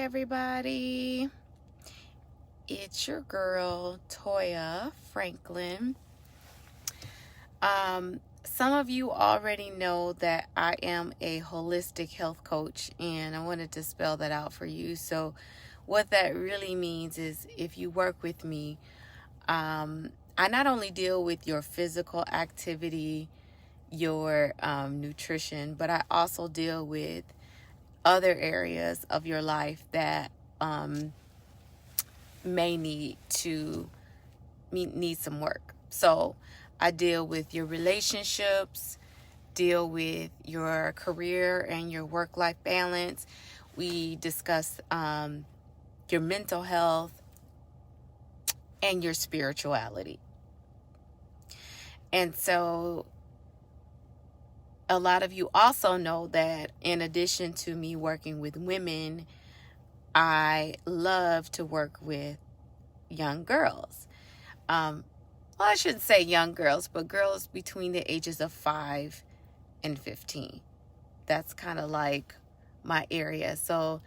everybody. It's your girl, Toya Franklin. Some of you already know that I am a holistic health coach, and I wanted to spell that out for you. So what that really means is if you work with me, I not only deal with your physical activity, your nutrition, but I also deal with other areas of your life that may need some work. So I deal with your relationships, deal with your career and your work-life balance. We discuss your mental health and your spirituality. And so a lot of you also know that in addition to me working with women, I love to work with young girls. Well, I shouldn't say young girls, but girls between the ages of 5 and 15. That's kind of like my area. So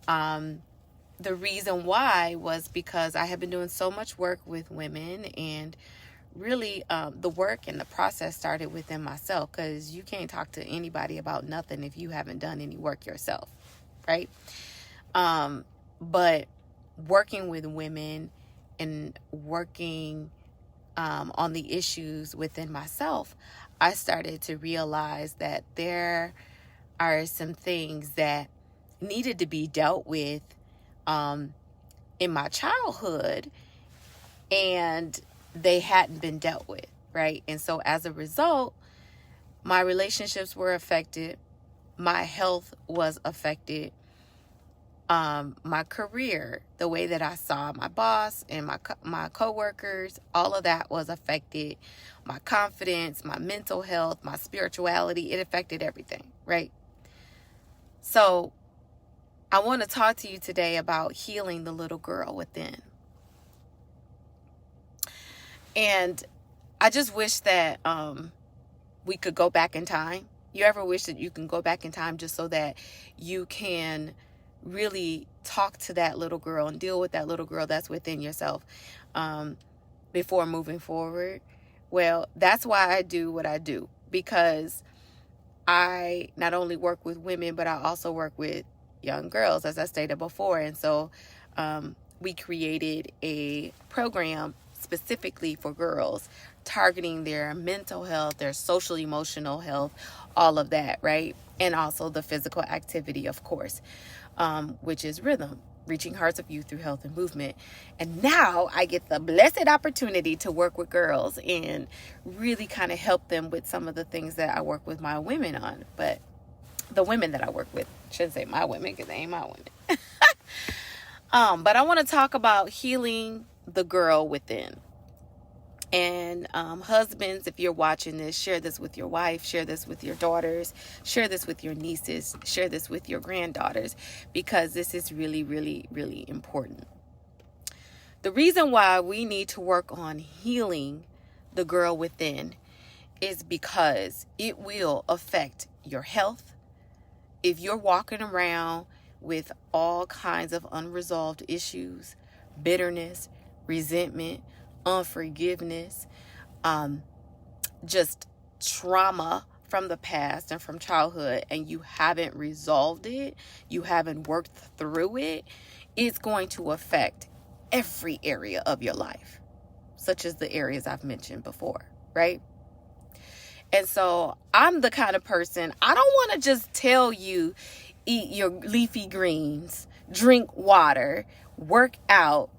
the reason why was because I have been doing so much work with women, and really the work and the process started within myself, because you can't talk to anybody about nothing if you haven't done any work yourself, right? But working with women and working on the issues within myself, I started to realize that there are some things that needed to be dealt with in my childhood, and they hadn't been dealt with, right? And so as a result, my relationships were affected, my health was affected, my career, the way that I saw my boss and my coworkers, all of that was affected. My confidence, my mental health, my spirituality, it affected everything, right? So I want to talk to you today about healing the little girl within. And I just wish that we could go back in time. You ever wish that you can go back in time just so that you can really talk to that little girl and deal with that little girl that's within yourself before moving forward? Well, that's why I do what I do, because I not only work with women, but I also work with young girls, as I stated before. And so we created a program specifically for girls, targeting their mental health, their social emotional health, all of that, right? And also the physical activity, of course, which is rhythm, reaching hearts of youth through health and movement. And now I get the blessed opportunity to work with girls and really kind of help them with some of the things that I work with my women on. But the women that I work with, I shouldn't say my women, because they ain't my women. But I want to talk about healing the girl within. And husbands, if you're watching this, share this with your wife, share this with your daughters, share this with your nieces, share this with your granddaughters, because this is really, really, really important. The reason why we need to work on healing the girl within is because it will affect your health. If you're walking around with all kinds of unresolved issues, bitterness, resentment, unforgiveness, just trauma from the past and from childhood, and you haven't resolved it, you haven't worked through it, it's going to affect every area of your life, such as the areas I've mentioned before, right? And so I'm the kind of person, I don't want to just tell you, eat your leafy greens, drink water, work out,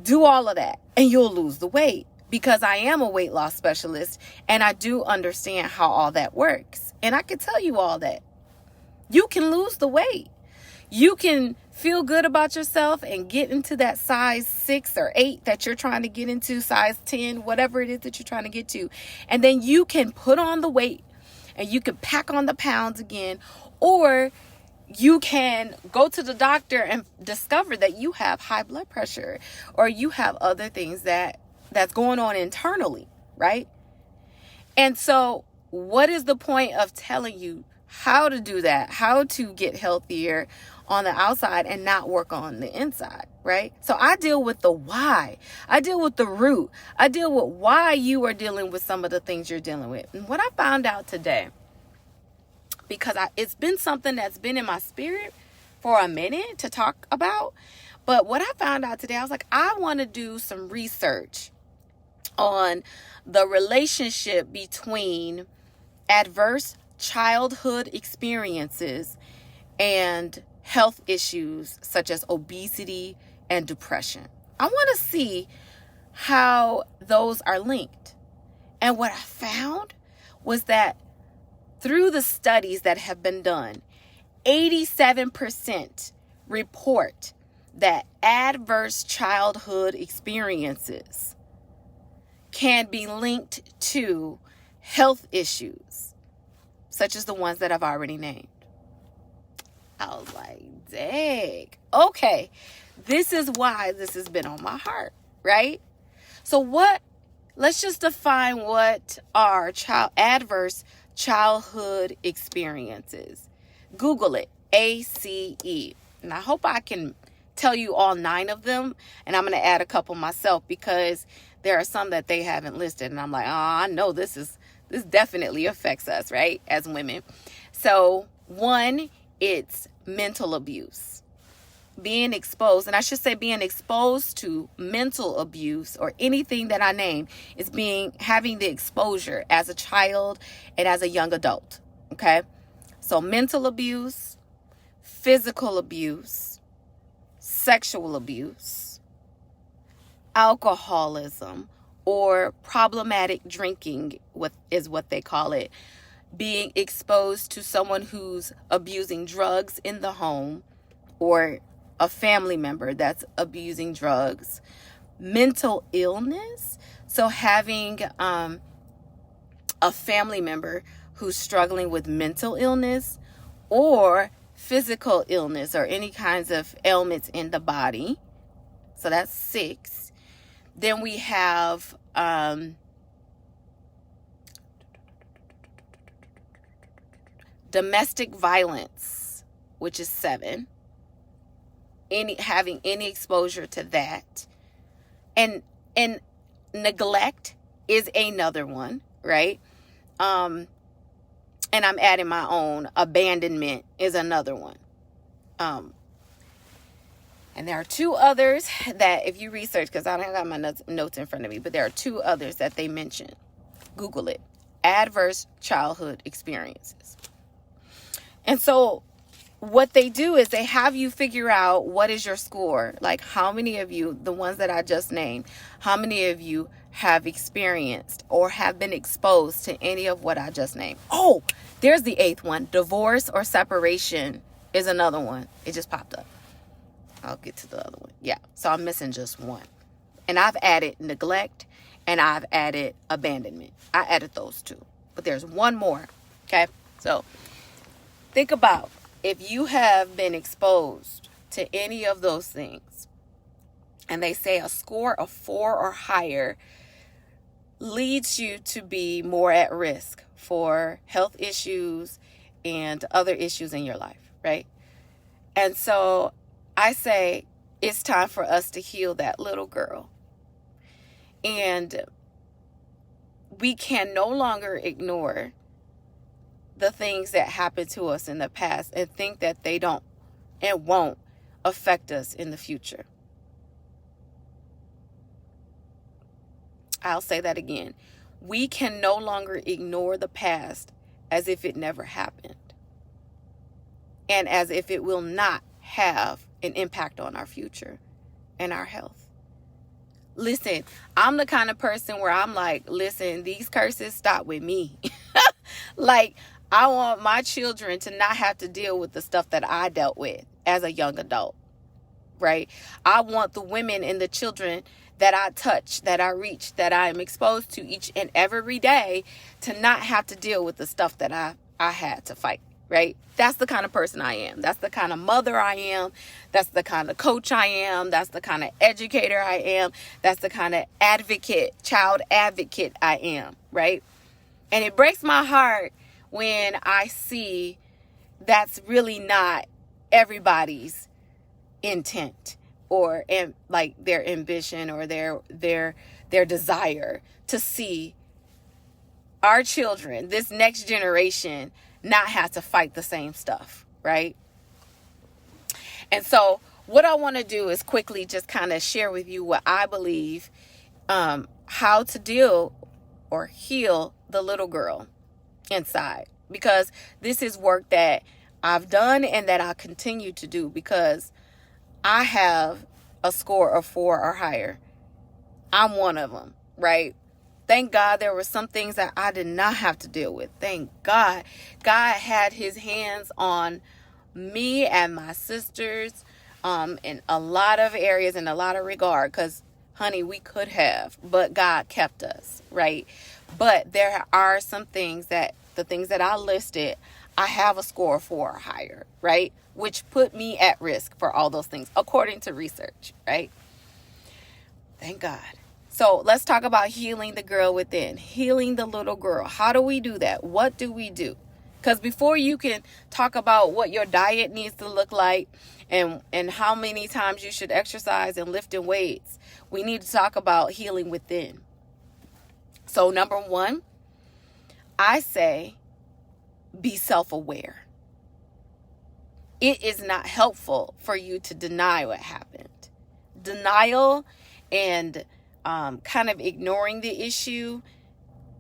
do all of that, and you'll lose the weight, because I am a weight loss specialist and I do understand how all that works. And I can tell you all that. You can lose the weight. You can feel good about yourself and get into that size 6 or 8 that you're trying to get into, size 10, whatever it is that you're trying to get to. And then you can put on the weight and you can pack on the pounds again, or you can go to the doctor and discover that you have high blood pressure, or you have other things that's going on internally, right? And so what is the point of telling you how to do that, how to get healthier on the outside and not work on the inside, right? So I deal with the why. I deal with the root. I deal with why you are dealing with some of the things you're dealing with. And what I found out today, because it's been something that's been in my spirit for a minute to talk about, but what I found out today, I was like, I want to do some research on the relationship between adverse childhood experiences and health issues such as obesity and depression. I want to see how those are linked. And what I found was that through the studies that have been done, 87% report that adverse childhood experiences can be linked to health issues, such as the ones that I've already named. I was like, dang, okay, this is why this has been on my heart, right? So let's just define what are adverse childhood experiences. Google it, ACE. And I hope I can tell you all 9 of them, and I'm going to add a couple myself because there are some that they haven't listed, and I'm like, oh, I know this definitely affects us, right, as women. So 1, it's mental abuse. Being exposed, and I should say being exposed to mental abuse or anything that I name is having the exposure as a child and as a young adult. Okay. So mental abuse, physical abuse, sexual abuse, alcoholism, or problematic drinking is what they call it. Being exposed to someone who's abusing drugs in the home or a family member that's abusing drugs. Mental illness. So having a family member who's struggling with mental illness or physical illness or any kinds of ailments in the body. So that's 6. Then we have domestic violence, which is 7. Having any exposure to that. And neglect is another one, right? And I'm adding my own. Abandonment is another one. And there are 2 others that if you research, because I don't have my notes in front of me, but there are 2 others that they mention. Google it. Adverse childhood experiences. And so what they do is they have you figure out what is your score. Like how many of you, the ones that I just named, how many of you have experienced or have been exposed to any of what I just named. Oh, there's the 8th one. Divorce or separation is another one. It just popped up. I'll get to the other one. Yeah. So I'm missing just 1. And I've added neglect and I've added abandonment. I added those 2. But there's 1 more. Okay. So think about if you have been exposed to any of those things, and they say a score of 4 or higher leads you to be more at risk for health issues and other issues in your life, right? And so I say it's time for us to heal that little girl. And we can no longer ignore the things that happened to us in the past and think that they don't and won't affect us in the future. I'll say that again. We can no longer ignore the past as if it never happened and as if it will not have an impact on our future and our health. Listen, I'm the kind of person where I'm like, listen, these curses stop with me. Like, I want my children to not have to deal with the stuff that I dealt with as a young adult, right? I want the women and the children that I touch, that I reach, that I am exposed to each and every day to not have to deal with the stuff that I had to fight, right? That's the kind of person I am. That's the kind of mother I am. That's the kind of coach I am. That's the kind of educator I am. That's the kind of child advocate I am, right? And it breaks my heart when I see that's really not everybody's intent or like their ambition or their desire to see our children, this next generation, not have to fight the same stuff, right? And so what I want to do is quickly just kind of share with you what I believe, how to deal or heal the little girl inside, because this is work that I've done and that I continue to do, because I have a score of 4 or higher. I'm one of them, right? Thank God there were some things that I did not have to deal with. Thank God. God had his hands on me and my sisters in a lot of areas, in a lot of regard, because, honey, we could have, but God kept us, right? But there are some things that, the things that I listed, I have a score of 4 or higher, right? Which put me at risk for all those things, according to research, right? Thank God. So let's talk about healing the girl within, healing the little girl. How do we do that? What do we do? Because before you can talk about what your diet needs to look like and how many times you should exercise and lifting weights, we need to talk about healing within. So number 1, I say be self-aware. It is not helpful for you to deny what happened. Denial and kind of ignoring the issue,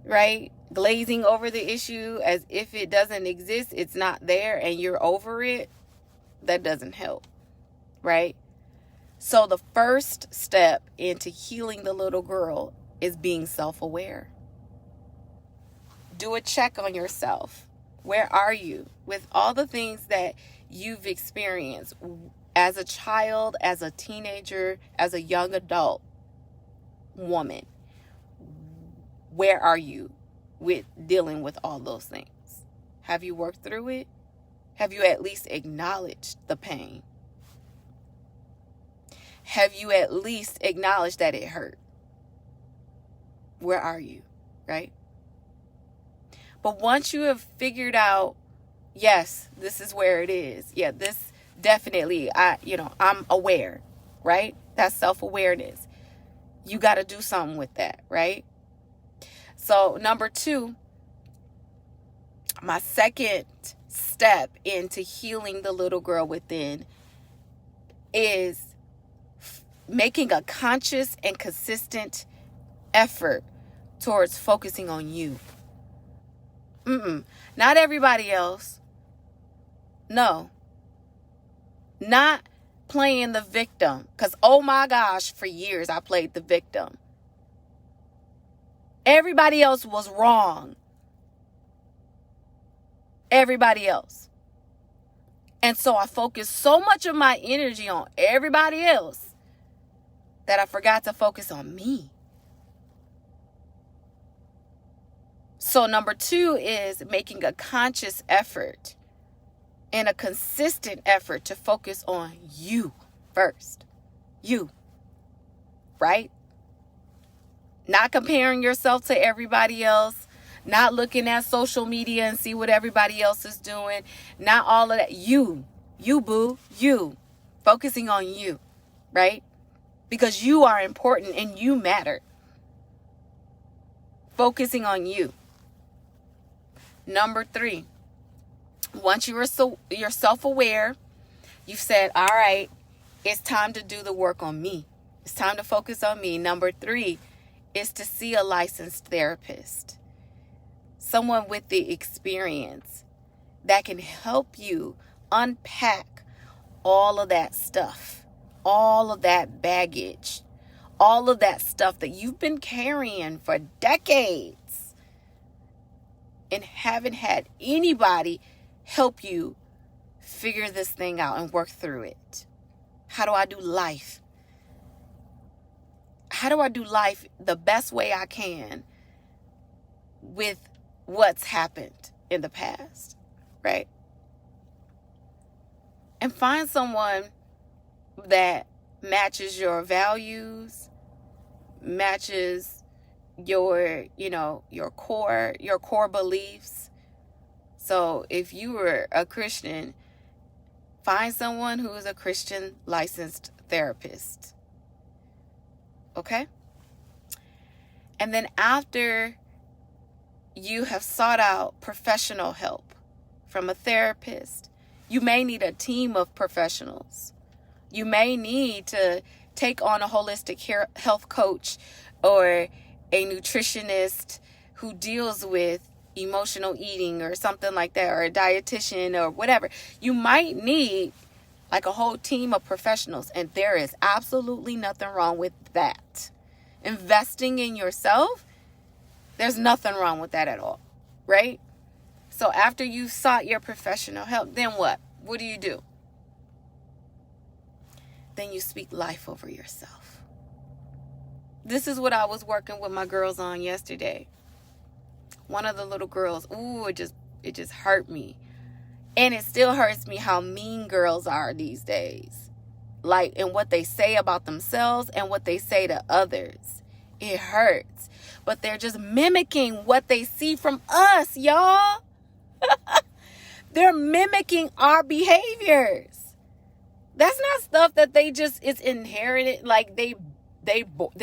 right? Glazing over the issue as if it doesn't exist, it's not there, and you're over it. That doesn't help, right? So the first step into healing the little girl is being self-aware. Do a check on yourself. Where are you with all the things that you've experienced as a child, as a teenager, as a young adult woman? Where are you with dealing with all those things? Have you worked through it? Have you at least acknowledged the pain? Have you at least acknowledged that it hurt? Where are you, right? But once you have figured out, yes, this is where it is. Yeah, this definitely, I'm aware, right? That's self-awareness. You got to do something with that, right? So number 2, my second step into healing the little girl within is making a conscious and consistent effort towards focusing on you. Not everybody else. No. Not playing the victim. Because, oh my gosh, for years I played the victim. Everybody else was wrong. Everybody else. And so I focused so much of my energy on everybody else that I forgot to focus on me. So number 2 is making a conscious effort and a consistent effort to focus on you first. You. Right? Not comparing yourself to everybody else. Not looking at social media and see what everybody else is doing. Not all of that. You. You, boo. You. Focusing on you. Right? Because you are important and you matter. Focusing on you. Number 3, once you're self-aware, you've said, all right, it's time to do the work on me. It's time to focus on me. Number 3 is to see a licensed therapist, someone with the experience that can help you unpack all of that stuff, all of that baggage, all of that stuff that you've been carrying for decades and haven't had anybody help you figure this thing out and work through it. How do I do life? How do I do life the best way I can with what's happened in the past, right? And find someone that matches your values, matches your core beliefs, So if you were a Christian, find someone who is a Christian licensed therapist. Okay? And then after you have sought out professional help from a therapist, you may need a team of professionals. You may need to take on a holistic health coach or a nutritionist who deals with emotional eating or something like that, or a dietitian or whatever. You might need like a whole team of professionals, and there is absolutely nothing wrong with that. Investing in yourself, there's nothing wrong with that at all, right? So after you've sought your professional help, then what? What do? Then you speak life over yourself. This is what I was working with my girls on yesterday. One of the little girls, it just hurt me. And it still hurts me how mean girls are these days. Like, and what they say about themselves and what they say to others. It hurts. But they're just mimicking what they see from us, y'all. They're mimicking our behaviors. That's not stuff that it's inherited, like they're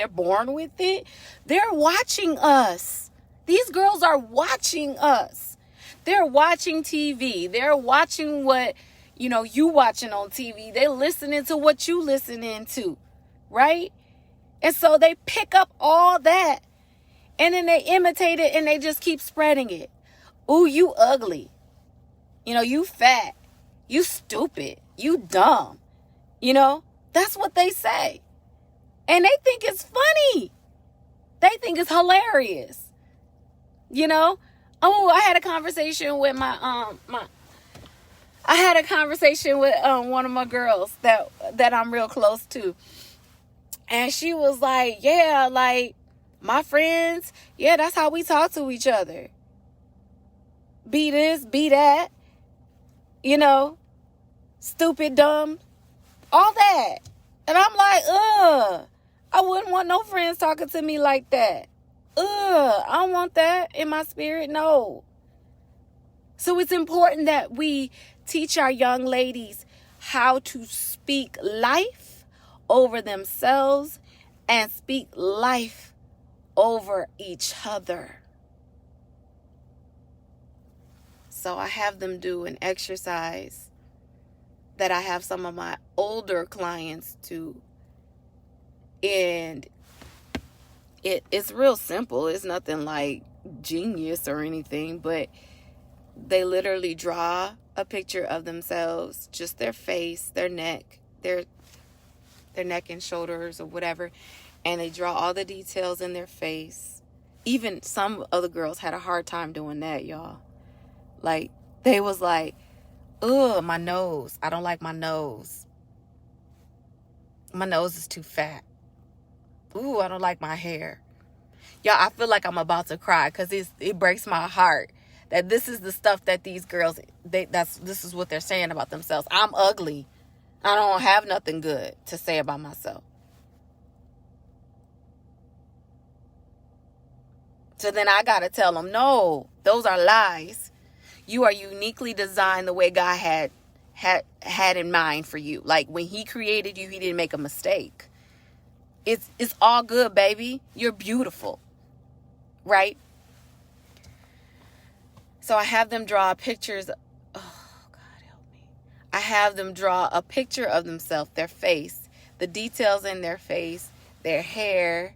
born with it. They're watching us. These girls are watching us. They're watching TV. They're watching what, you watching on TV. They're listening to what you listening to, right? And so they pick up all that and then they imitate it and they just keep spreading it. Ooh, you ugly. You fat. You stupid. You dumb. That's what they say. And they think it's funny. They think it's hilarious. Oh, I had a conversation with one of my girls that I'm real close to. And she was like, yeah, like my friends, yeah, that's how we talk to each other. Be this, be that, stupid, dumb, all that. And I'm like, I wouldn't want no friends talking to me like that. I don't want that in my spirit. No. So it's important that we teach our young ladies how to speak life over themselves and speak life over each other. So I have them do an exercise that I have some of my older clients do. And it's real simple. It's nothing like genius or anything, but they literally draw a picture of themselves, just their face, their neck, their neck and shoulders or whatever, and they draw all the details in their face. Even some of the girls had a hard time doing that, y'all. Like, they was like, ugh, my nose. I don't like my nose. My nose is too fat. Ooh, I don't like my hair. Y'all, I feel like I'm about to cry because it breaks my heart that this is the stuff that these girls, this is what they're saying about themselves. I'm ugly. I don't have nothing good to say about myself. So then I got to tell them, no, those are lies. You are uniquely designed the way God had in mind for you. Like when he created you, he didn't make a mistake. It's all good, baby. You're beautiful. Right? So I have them draw pictures. Oh, God help me. I have them draw a picture of themselves, their face, the details in their face, their hair.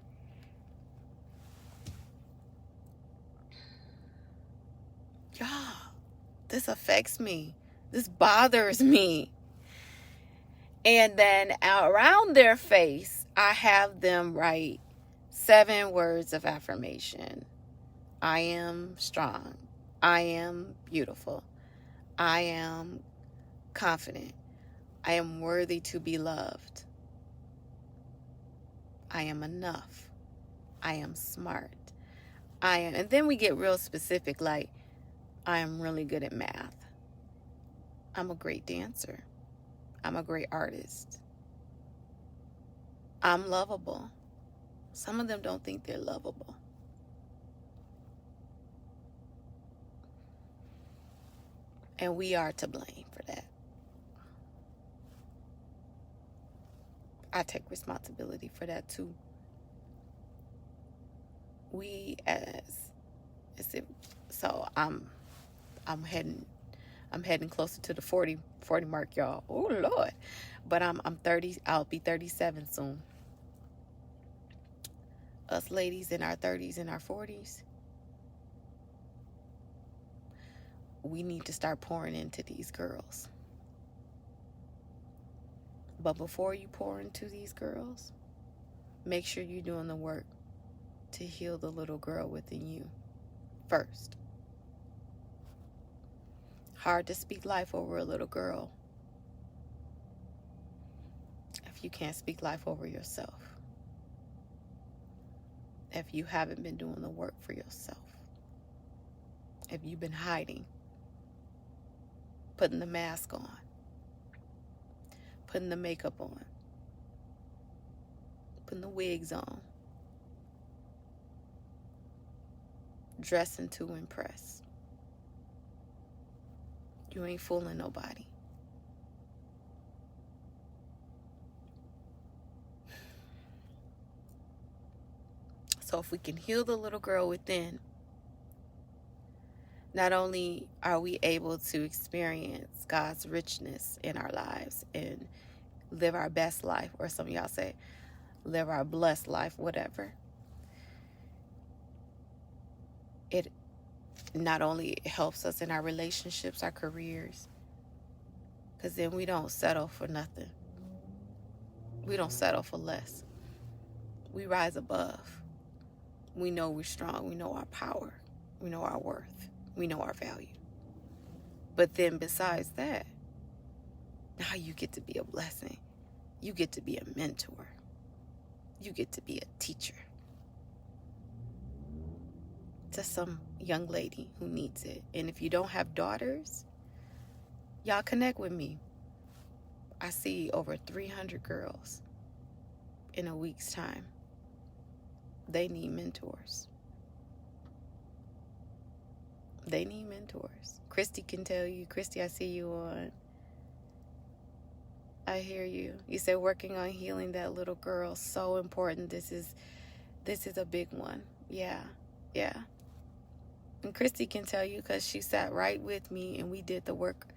Y'all, this affects me. This bothers me. And then around their face, I have them write 7 words of affirmation. I am strong. I am beautiful. I am confident. I am worthy to be loved. I am enough. I am smart. And then we get real specific, like, I am really good at math. I'm a great dancer. I'm a great artist. I'm lovable. Some of them don't think they're lovable. And we are to blame for that. I take responsibility for that too. We as if, so I'm heading closer to the 40 mark, y'all. Oh Lord. But I'm 30, I'll be 37 soon. Us ladies in our 30s and our 40s, we need to start pouring into these girls. But before you pour into these girls, make sure you're doing the work to heal the little girl within you first. Hard to speak life over a little girl if you can't speak life over yourself. If you haven't been doing the work for yourself. If you've been hiding, putting the mask on, putting the makeup on, putting the wigs on, dressing to impress. You ain't fooling nobody. So if we can heal the little girl within, not only are we able to experience God's richness in our lives and live our best life, or some of y'all say live our blessed life, whatever. It not only helps us in our relationships, our careers, because then we don't settle for nothing. We don't settle for less. We rise above. We know we're strong. We know our power. We know our worth. We know our value. But then besides that, now you get to be a blessing. You get to be a mentor. You get to be a teacher to some young lady who needs it. And if you don't have daughters, y'all connect with me. I see over 300 girls in a week's time. They need mentors. They need mentors. Christy can tell you. Christy, I see you on. I hear you. You said working on healing that little girl, so important. This is a big one. Yeah. And Christy can tell you because she sat right with me and we did the work.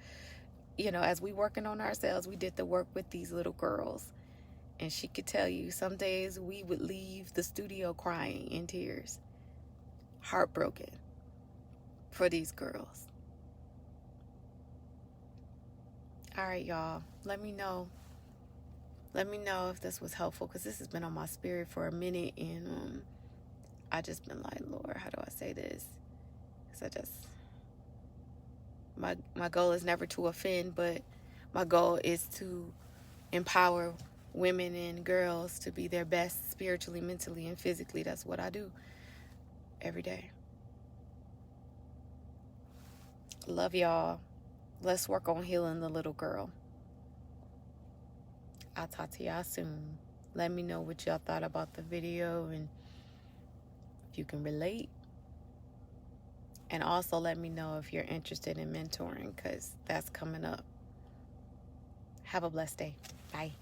You know, as we working on ourselves, we did the work with these little girls. And she could tell you some days we would leave the studio crying in tears, heartbroken for these girls. All right, y'all. Let me know. Let me know if this was helpful, because this has been on my spirit for a minute, and I just been like, Lord, how do I say this? Because my goal is never to offend, but my goal is to empower women and girls to be their best spiritually, mentally, and physically. That's what I do every day. Love y'all. Let's work on healing the little girl. I'll talk to y'all soon. Let me know what y'all thought about the video and if you can relate. And also let me know if you're interested in mentoring, because that's coming up. Have a blessed day. Bye.